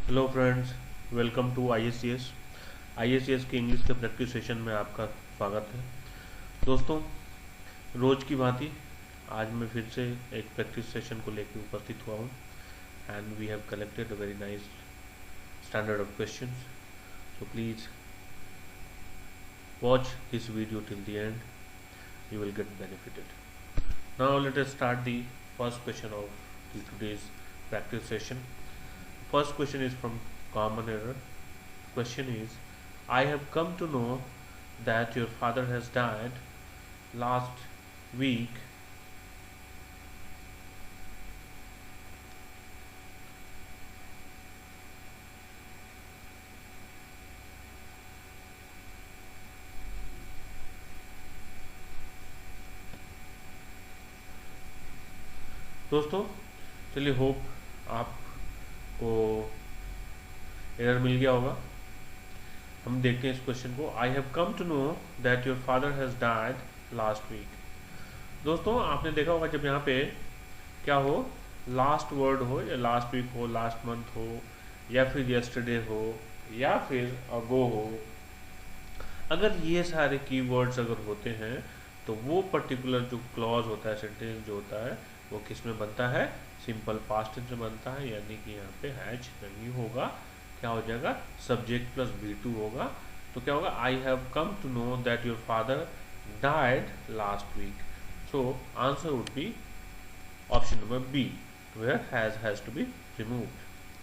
Hello friends, welcome to IACS के English के practice session में आपका स्वागत है। दोस्तों, रोज़ की भांति आज मैं फिर से एक प्रैक्टिस सेशन को लेकर उपस्थित हुआ हूँ and we have collected a very nice standard of questions. So please watch this video till the end, you will get benefited. Now let us start the first question of today's practice session. First question is from common error. Question is, I have come to know that your father has died last week. दोस्तों, चलिए hope आपको error मिल गया होगा। हम देखते हैं इस question को। I have come to know that your father has died last week. दोस्तों, आपने देखा होगा जब यहाँ पे क्या हो, लास्ट वर्ड हो या लास्ट वीक हो, लास्ट मंथ हो या फिर यस्टरडे हो या फिर अगो हो, अगर ये सारे कीवर्ड्स अगर होते हैं तो वो पर्टिकुलर जो क्लॉज होता है, सेंटेंस जो होता है, वो किस में बनता है? सिंपल पास्ट टेंस में बनता है, यानी कि यहाँ पे हैज नहीं होगा, क्या हो जाएगा? सब्जेक्ट प्लस V2 होगा। तो क्या होगा? I have come to know that your father died last week. So answer would be option number B, where has to be removed.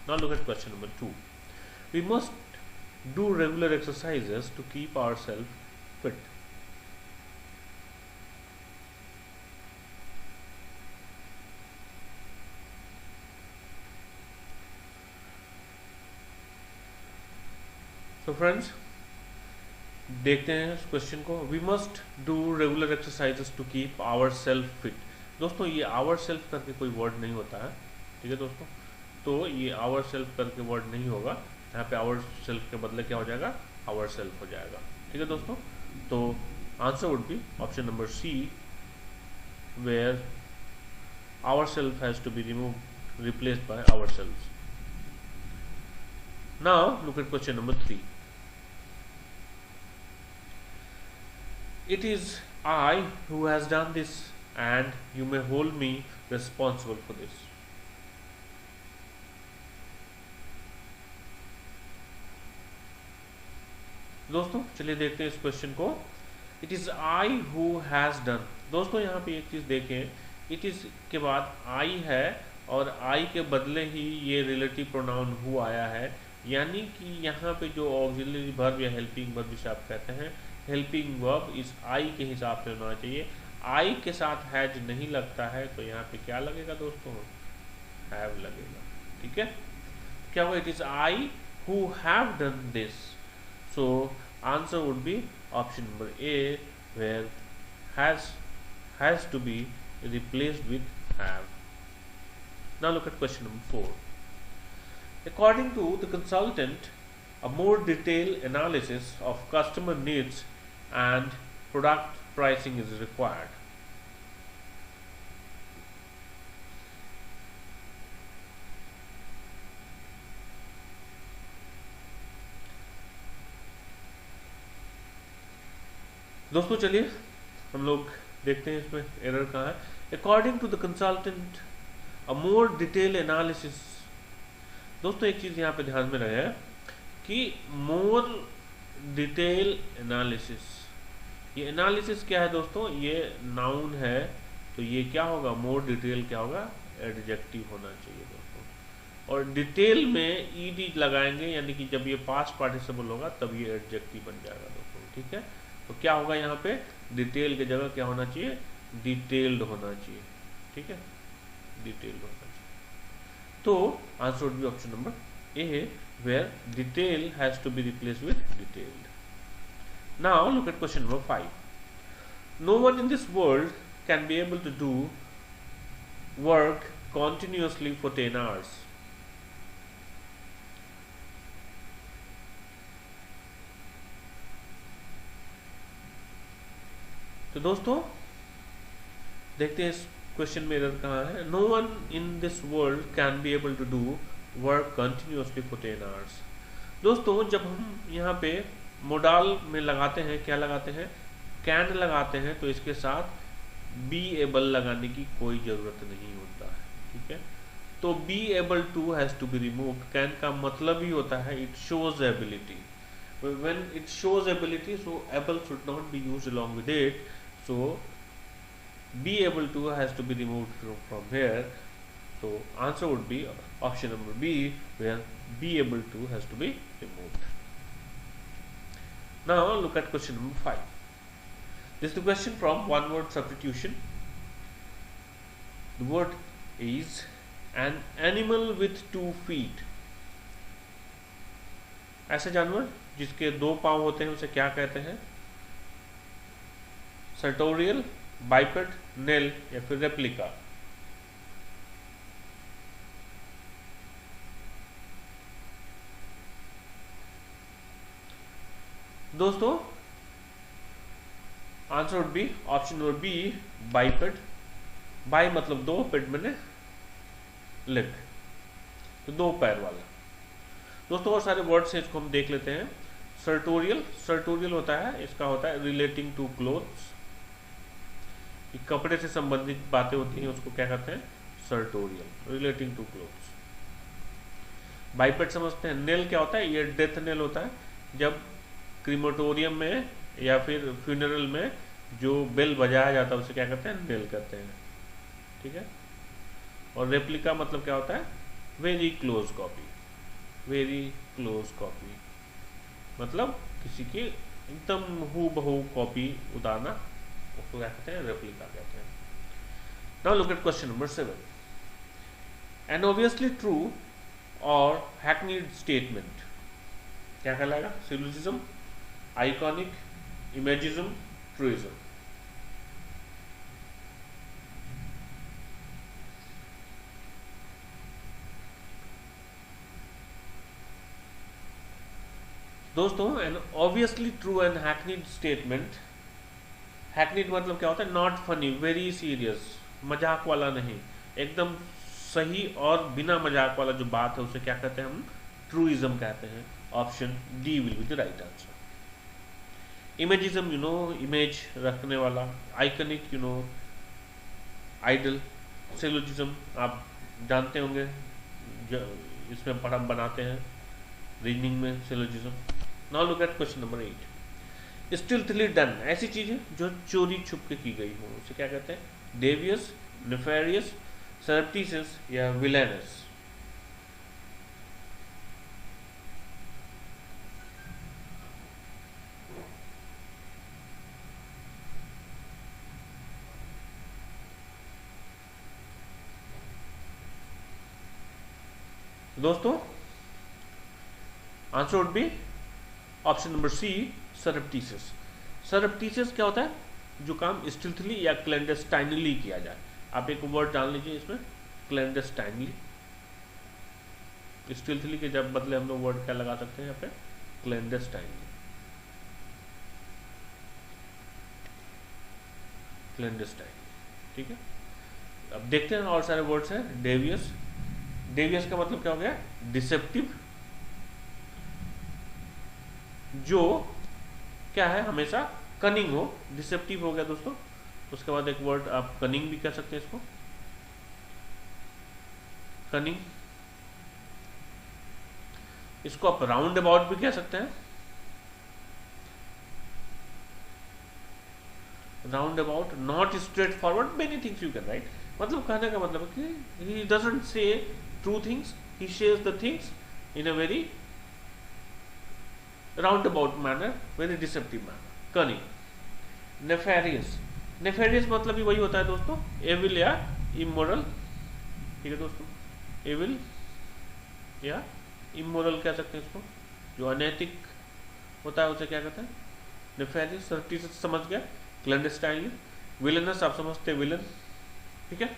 Now look at question number 2. We must do regular exercises to keep ourselves fit. So friends, देखते हैं इस question को। We must do regular exercises to keep our self fit. दोस्तों, ये our self करके कोई word नहीं होता है, ठीक है दोस्तों। तो ये आवर सेल्फ करके वर्ड नहीं होगा, यहाँ पे आवर सेल्फ के बदले क्या हो जाएगा? आवर सेल्फ हो जाएगा, ठीक है दोस्तों। तो answer would be option number C, where our self has to be remove replaced by our self. Now look at question number 3. It is I who has done this and you may hold me responsible for this. दोस्तों, चलिए देखते हैं इस question को। It is I who has done. दोस्तों, यहाँ पे एक चीज देखें, इट इज के बाद आई है और आई के बदले ही ये रिलेटिव प्रोनाउन हु आया है, यानी कि यहाँ पे जो ऑक्सिलरी वर्ब या हेल्पिंग वर्ब जिसे आप कहते हैं, हेल्पिंग वर्ब इस आई के हिसाब से होना चाहिए। आई के साथ हैज नहीं लगता है तो यहाँ पे क्या लगेगा दोस्तों? हैव लगेगा, ठीक है। क्या होगा? It is I who have done this. So answer would be option number A, where has to be replaced with have. Now look at question number 4. According to the consultant, a more detailed analysis of customer needs and product pricing is required. दोस्तों, चलिए हम लोग देखते हैं इसमें error कहाँ है। According to the consultant a more detail analysis. दोस्तों, एक चीज़ यहाँ पे ध्यान में रहे कि मोर डिटेल एनालिसिस, ये एनालिसिस क्या है दोस्तों? ये नाउन है, तो ये क्या होगा? मोर डिटेल क्या होगा? एडजेक्टिव होना चाहिए दोस्तों। और डिटेल में ईडी लगाएंगे, यानी कि जब ये पास्ट पार्टिसिपल होगा तब ये एडजेक्टिव बन जाएगा दोस्तों, ठीक है। तो क्या होगा यहाँ पे? डिटेल की जगह क्या होना चाहिए? डिटेल्ड होना चाहिए, ठीक है, डिटेल्ड होना चाहिए। तो answer would be option number A, where detail has to be replaced with detailed. Now look at question number 5. No one in this world can be able to do work continuously for 10 hours. तो दोस्तों, देखते हैं इस question में error कहाँ है। No one in this world can be able to do work continuously for 10 hours. दोस्तों जब हम यहाँ पे मोडाल में लगाते हैं, क्या लगाते हैं, कैन लगाते हैं, तो इसके साथ बी एबल लगाने की कोई ज़रूरत नहीं होता है, ठीक है। तो be able to has to be removed, can का मतलब ही होता है it shows ability, when it shows ability, so able should not be used along with it, so be able to has to be removed from here. So answer would be option number B, where be able to has to be removed. Now look at question number 5. This is the question from one word substitution. The word is an animal with 2 feet. ऐसे जानवर जिसके 2 पांव होते हैं उसे क्या कहते हैं? सर्टोरियल, बाइपेड, नेल या फिर रेप्लिका। दोस्तों answer would be option number B, biped. Bi मतलब 2, पेड मैंने लेग, तो 2 पैर वाला। दोस्तों और सारे वर्ड्स हैं, इसको हम देख लेते हैं। सर्टोरियल, सर्टोरियल होता है, इसका होता है रिलेटिंग टू क्लोथ्स, कपड़े से संबंधित बातें होती हैं, उसको क्या कहते हैं? सर्टोरियल, रिलेटिंग टू क्लोथ्स। बाइपेड समझते हैं। नेल क्या होता है? ये डेथ नेल होता है, जब क्रीमेटोरियम में या फिर फ्यूनरल में जो बेल बजाया जाता है उसे क्या कहते हैं? नेल कहते हैं, ठीक है। और रेप्लिका मतलब क्या होता है? Very close copy, very close copy मतलब किसी की एकदम हूबहू कॉपी उतारना, उसको क्या कहते हैं? रेप्लिका कहते हैं। Now look at question number 7. An obviously true और हैकनीड स्टेटमेंट क्या कहलाएगा? Syllogism, iconic, imagism, truism. दोस्तों an obviously true and hackneyed statement, hackneyed मतलब क्या होता है? नॉट फनी, वेरी सीरियस, मजाक वाला नहीं, एकदम सही और बिना मजाक वाला जो बात है उसे क्या कहते हैं हम? ट्रूइज्म कहते हैं। Option D will be the right answer. Imagism, you know, image रखने वाला। Iconic, you know, idol. Syllogism आप जानते होंगे, इसमें पढ़ा बनाते हैं रीजनिंग में syllogism. Now look at question number 8. Stealthily done, ऐसी चीज है जो चोरी छुप के की गई हो, उसे क्या कहते हैं? डेवियस, नेफेरियस, सरप्टिशियस या विलेनस। दोस्तों answer would be option number C, surreptitious. Surreptitious क्या होता है? जो काम स्टिल्थली या क्लैंडस्टाइनली किया जाए। आप एक वर्ड जान लीजिए इसमें, क्लैंडस्टाइनली। स्टिल्थली के जब बदले हम लोग वर्ड क्या लगा सकते हैं यहाँ पे? क्लैंडस्टाइनली, क्लैंडस्टाइनली, ठीक है। अब देखते हैं और सारे वर्ड्स हैं। डेवियस, डेवियस का मतलब क्या हो गया? डिसेप्टिव, जो क्या है? हमेशा कनिंग हो, डिसेप्टिव हो गया दोस्तों। उसके बाद एक वर्ड आप कनिंग भी कह सकते हैं इसको, कनिंग। इसको आप राउंड अबाउट भी कह सकते हैं, round about, not straight forward, many things you can write. मतलब कहने का मतलब है कि he doesn't say true things, he shares the things in a very round-about manner, very deceptive manner, cunning. Nefarious, nefarious मतलब भी वही होता है दोस्तों, एविल या इमोरल, ठीक है दोस्तों। एविल या इमोरल कह सकते हैं इसको, जो अनैतिक होता है उसे क्या कहते हैं? नेफेरियस। सरप्टिशियस समझ गया, क्लैंडस्टाइनली। विलेनस आप समझते हैं, विलन, ठीक है।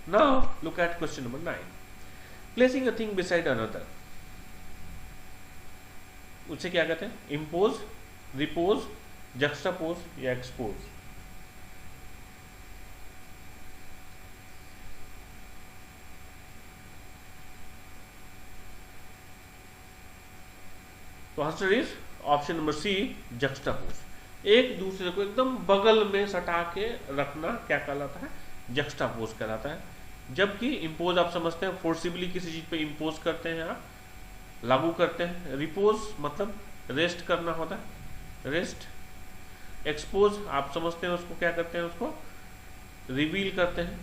Now look at question number 9. Placing a thing beside another, उसे क्या कहते हैं? इम्पोज, रिपोज, जक्स्टापोज या एक्सपोज। तो answer is option number C, juxtapose. एक दूसरे को एकदम बगल में सटा के रखना क्या कहलाता है, जक्स्टापोज कहलाता है। जबकि इम्पोज आप समझते हैं फोर्सिबली किसी चीज पे इम्पोज करते हैं, आप लागू करते हैं। रिपोज मतलब रेस्ट करना होता है, रेस्ट। एक्सपोज आप समझते हैं उसको क्या करते हैं, उसको रिवील करते हैं,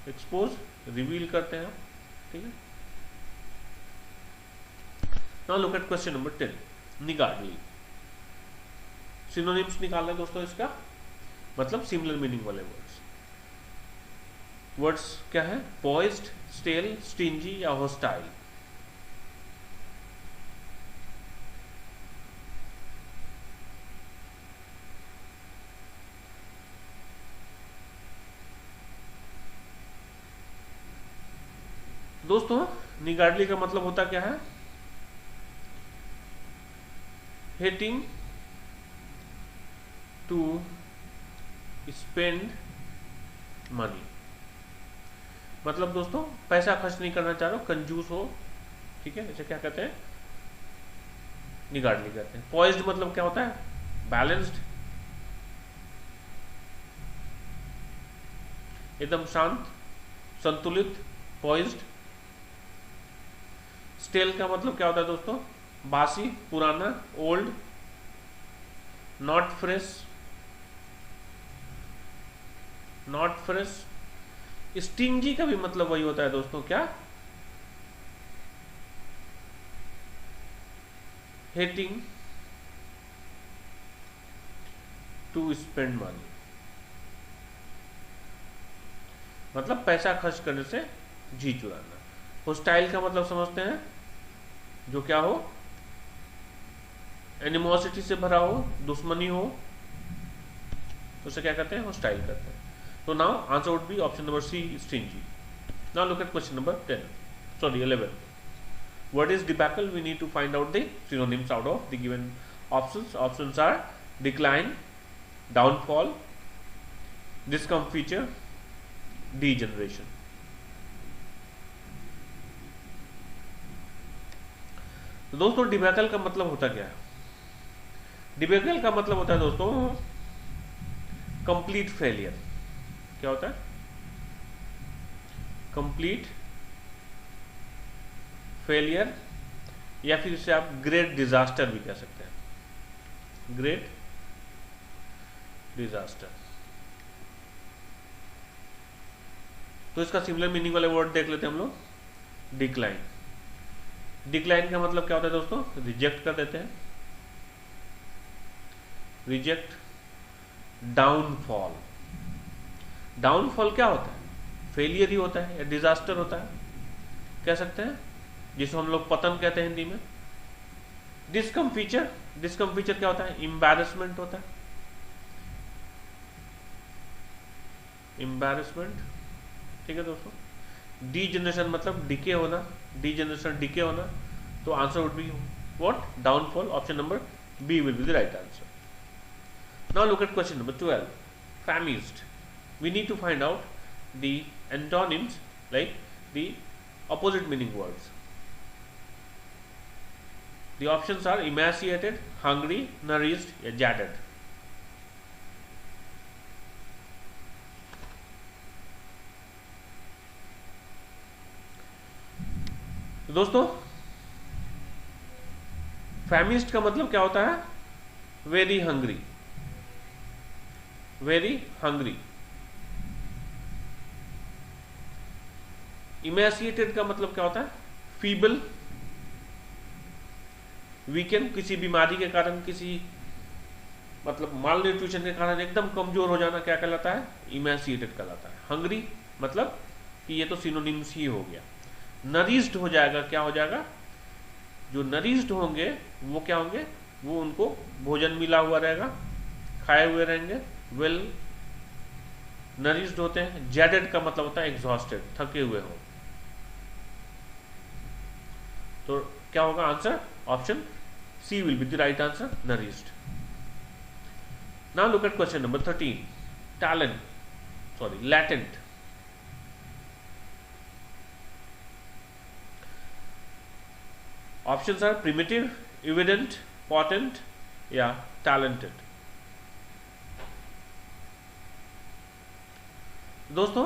एक्सपोज रिवील करते हैं आप, ठीक है। Now look at question number 10, niggardly. Synonyms निकालना है दोस्तों इसका, मतलब सिमिलर मीनिंग वाले वर्ड्स। वर्ड्स क्या है, पॉइज्ड, स्टेल, स्टिंजी या हॉस्टाइल। दोस्तों निगार्डली का मतलब होता क्या है, हेटिंग टू स्पेंड मनी। मतलब दोस्तों पैसा खर्च नहीं करना चाह रहे हो, कंजूस हो, ठीक है, इसे क्या कहते हैं, निगार्डली कहते हैं। पॉइज्ड मतलब क्या होता है, बैलेंस्ड, एकदम शांत, संतुलित, पॉइज्ड। स्टेल का मतलब क्या होता है दोस्तों, बासी, पुराना, old, not fresh, not fresh. Stingy का भी मतलब वही होता है दोस्तों, क्या, हेटिंग टू स्पेंड मनी, मतलब पैसा खर्च करने से जी चुराना। हॉस्टाइल का मतलब समझते हैं, जो क्या हो, एनिमोसिटी से भरा हो, दुश्मनी हो, तो उसे क्या कहते हैं, हॉस्टाइल कहते हैं। तो now answer would be option number C, stingy. Now look at question number 11. What is debacle? We need to find out the synonyms out of the given options. Options are decline, downfall, discomfiture, degeneration. तो दोस्तों debacle का मतलब होता क्या है, debacle का मतलब होता है दोस्तों कंप्लीट फेलियर। क्या होता है, कंप्लीट फेलियर, या फिर इसे आप ग्रेट डिजास्टर भी कह सकते हैं, ग्रेट डिजास्टर। तो इसका सिमिलर मीनिंग वाले वर्ड देख लेते हैं हम लोग। डिक्लाइन, डिक्लाइन का मतलब क्या होता है दोस्तों, रिजेक्ट कर देते हैं, रिजेक्ट। डाउनफॉल, डाउनफॉल क्या होता है, फेलियर ही होता है या डिजास्टर होता है, कह सकते हैं, जिसको हम लोग पतन कहते हैं हिंदी में। डिस्कम्फीचर, डिस्कम्फीचर क्या होता है, एम्बैरेसमेंट होता है, एम्बैरेसमेंट, ठीक है दोस्तों। डीजनरेशन मतलब डिके होना, डीजनरेशन डिके होना। तो answer would be what, downfall. Option number B will be the right answer. Now look at question number 12, famished. We need to find out the antonyms, like the opposite meaning words. The options are emaciated, hungry, nourished या jaded. तो दोस्तों फैमिस्ट का मतलब क्या होता है, very hungry, very hungry. Emaciated का मतलब क्या होता है, फीबल, वीकेंड, किसी बीमारी के कारण, किसी मतलब माल न्यूट्रिशन के कारण एकदम कमजोर हो जाना क्या कहलाता है, इमेसिएटेड कहलाता है। हंग्री मतलब कि ये तो सिनोनिम्स ही हो गया। नरिश्ड हो जाएगा, क्या हो जाएगा, जो नरिश्ड होंगे वो क्या होंगे, वो उनको भोजन मिला हुआ रहेगा, खाए हुए रहेंगे, वेल नरिश्ड होते हैं। जेडेड का मतलब होता है एग्जॉस्टेड, थके हुए हो। तो क्या होगा answer, option C will be the right answer, nourished. Now look at question number 13, talent, sorry latent. Options are primitive, evident, potent या टैलेंटेड। दोस्तों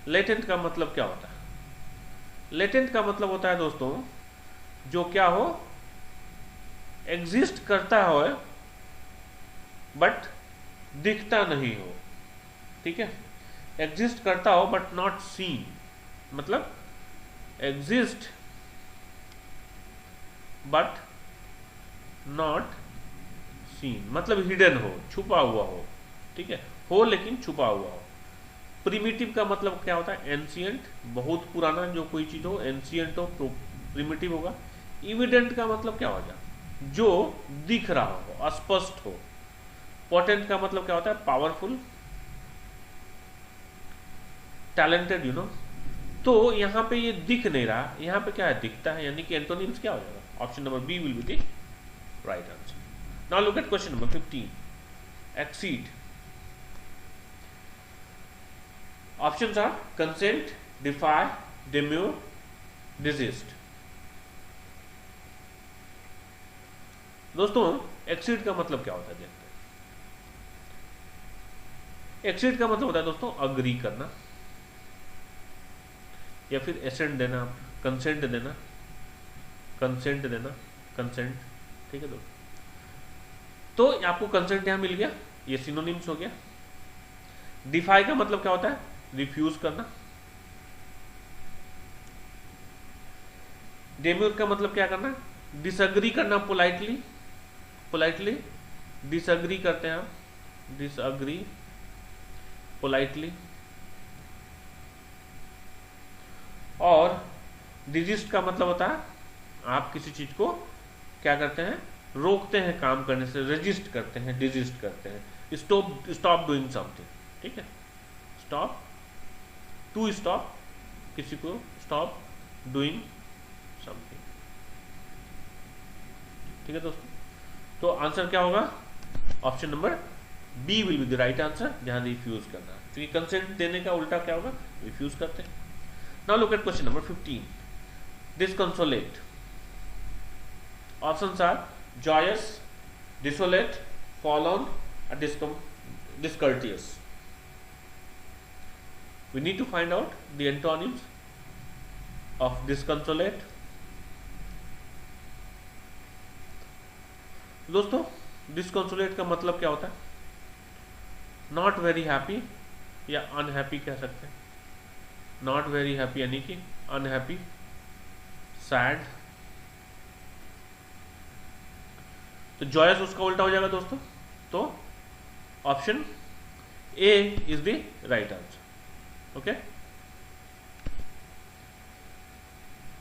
लेटेंट का मतलब क्या होता है? लेटेंट का मतलब होता है दोस्तों जो क्या हो, एग्जिस्ट करता हो बट दिखता नहीं हो। ठीक है, एग्जिस्ट करता हो बट नॉट सीन, मतलब एग्जिस्ट बट नॉट सीन, मतलब हिडन हो, छुपा हुआ हो। ठीक है, हो लेकिन छुपा हुआ हो। प्रिमिटिव का मतलब क्या होता है? एंशियंट, बहुत पुराना जो कोई चीज हो, एंशियंट हो तो प्रिमिटिव होगा। इविडेंट का मतलब क्या होगा? जो दिख रहा हो, स्पष्ट हो। पोटेंट का मतलब क्या होता है? पावरफुल, टैलेंटेड, तो यहां पे ये दिख नहीं रहा, यहां पे क्या है? दिखता है, यानी कि एंटोनिम्स क्या हो जाएगा? Option number B will be the right answer. Now look at question number 15, exceed. Options are consent, defy, demure, digest. दोस्तों एक्सीड का मतलब क्या होता है देखते हैं। एक्सीड का मतलब होता है दोस्तों अग्री करना या फिर एसेंट देना, कंसेंट देना, कंसेंट देना, कंसेंट। ठीक है दोस्तों, तो आपको कंसेंट यहां मिल गया, ये सिनोनिम्स हो गया। डिफाई का मतलब क्या होता है? रिफ्यूज करना। डेम्यूर का मतलब क्या करना? डिसअग्री करना, पोलाइटली, पोलाइटली डिसअग्री करते हैं आप, डिसअग्री पोलाइटली। और डिजिस्ट का मतलब होता है आप किसी चीज को क्या करते हैं? रोकते हैं काम करने से, रेजिस्ट करते हैं, डिजिस्ट करते हैं, स्टॉप डूइंग समथिंग। ठीक है, स्टॉप, टू स्टॉप, किसी को स्टॉप डूइंग समथिंग। ठीक है दोस्तों, तो आंसर क्या होगा? Option number B will be the right answer, जहां रिफ्यूज करना, क्योंकि कंसेंट देने का उल्टा क्या होगा? रिफ्यूज करते हैं। Now look at question number 15, disconsolate. Options are joyous, desolate, forlorn, or discourteous. We need to find out the antonyms of disconsolate. दोस्तों disconsolate का मतलब क्या होता है? Not very happy या unhappy कह सकते हैं। Not very happy यानी कि unhappy, sad। तो जॉयस उसका उल्टा हो जाएगा दोस्तों, तो option A is the right answer. Okay,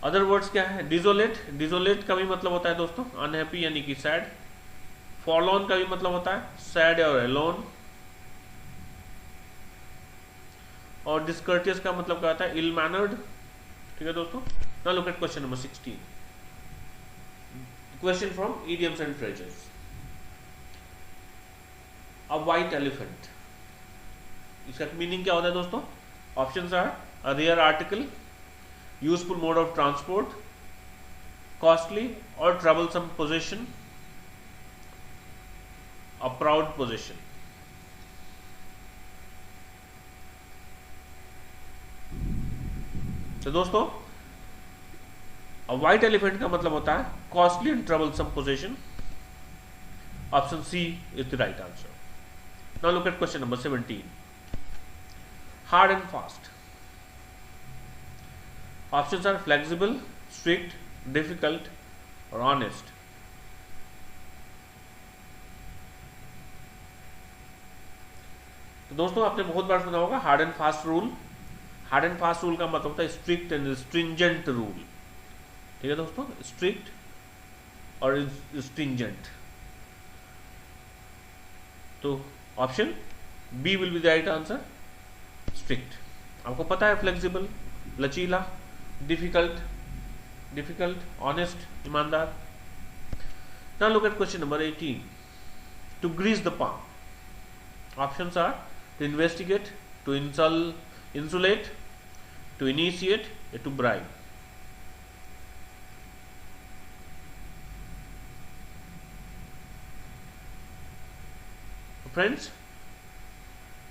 other words क्या है? डिजोलेट, डिजोलेट का भी मतलब होता है दोस्तों अनहैप्पी यानी कि सैड। फॉरलॉर्न का भी मतलब होता है सैड और अलोन। और डिस्कर्टियस का मतलब क्या होता है? Ill mannered. ठीक है दोस्तों, now look at question number 16, question from idioms and phrases. A white elephant, इसका मीनिंग क्या होता है दोस्तों? Options are a rare article, useful mode of transport, costly और troublesome position, a proud position. तो दोस्तों व्हाइट एलिफेंट का मतलब होता है costly and troublesome position. Option C is the right answer. Now look at question number 17, hard and fast. Options are flexible, strict, difficult और honest. तो दोस्तों आपने बहुत बार सुना होगा hard and fast rule. Hard and fast rule का मतलब होता है स्ट्रिक्ट एंड स्ट्रिंजेंट रूल। ठीक है दोस्तों, स्ट्रिक्ट और स्ट्रिंजेंट। तो option B will be the right answer, strict. आपको पता है फ्लेक्सिबल, लचीला, डिफिकल्ट, डिफिकल्ट, ऑनेस्ट, ईमानदार। Now look at question number 18, to grease the palm. Options are to investigate, to insulate, to initiate या to bribe. friends,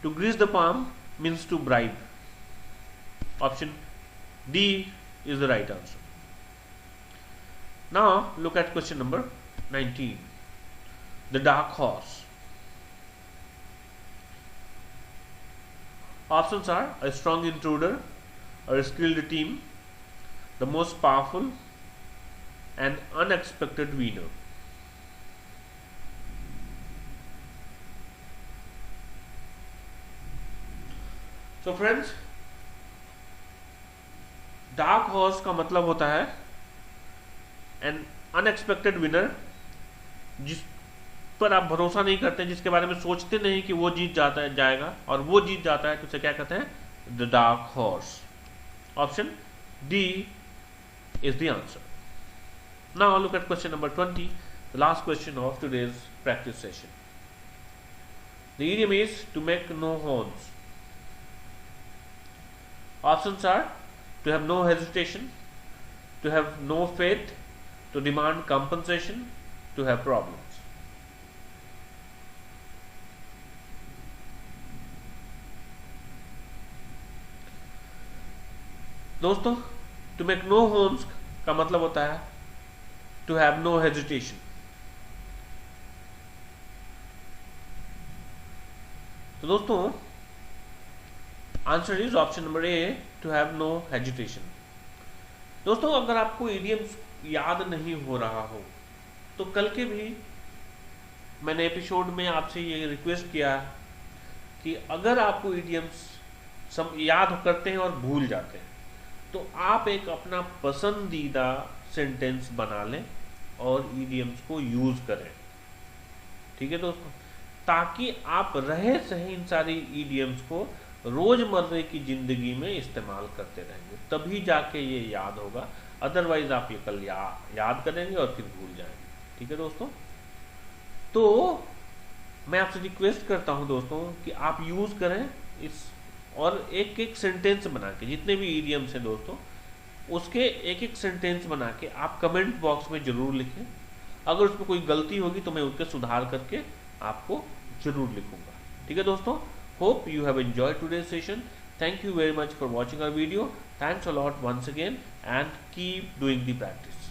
to grease the palm means to bribe. Option D is the right answer. Now look at question number 19. The dark horse. Options are a strong intruder, a skilled team, the most powerful, and unexpected winner. So friends, dark horse का मतलब होता है N unexpected winner, जिस पर आप भरोसा नहीं करते, जिसके बारे में सोचते नहीं कि वो जीत जाता है जाएगा, और वो जीत जाता है तो उसे क्या कहते हैं? The dark horse. Option D is the answer. Now look at question number 20, the last question of today's practice session. The idiom is to make no horns. Options are to have no hesitation, to have no faith, to demand compensation, to have problems. दोस्तों, to make no horns का मतलब होता है to have no hesitation. तो दोस्तों, answer is option number A, to have no hesitation. दोस्तों, अगर आपको इडियम्स याद नहीं हो रहा हो तो कल के भी मैंने एपिसोड में आपसे ये रिक्वेस्ट किया कि अगर आपको इडियम्स याद करते हैं और भूल जाते हैं तो आप एक अपना पसंदीदा सेंटेंस बना लें और इडियम्स को यूज करें. ठीक है दोस्तों, ताकि आप रहे सही इन सारी इडियम्स को रोजमर्रे की जिंदगी में इस्तेमाल करते रहेंगे, तभी जाके ये याद होगा. अदरवाइज आप ये कल याद करेंगे और फिर भूल जाएंगे. ठीक है दोस्तों, तो मैं आपसे रिक्वेस्ट करता हूं दोस्तों कि आप यूज करें इस, और एक एक सेंटेंस बना के, जितने भी इडियम्स हैं दोस्तों उसके एक एक सेंटेंस बना के आप कमेंट बॉक्स में जरूर लिखें. अगर उसमें कोई गलती होगी तो मैं उसके सुधार करके आपको जरूर लिखूंगा. ठीक है दोस्तों, hope you have enjoyed today's session. Thank you very much for watching our video. Thanks a lot once again and keep doing the practice.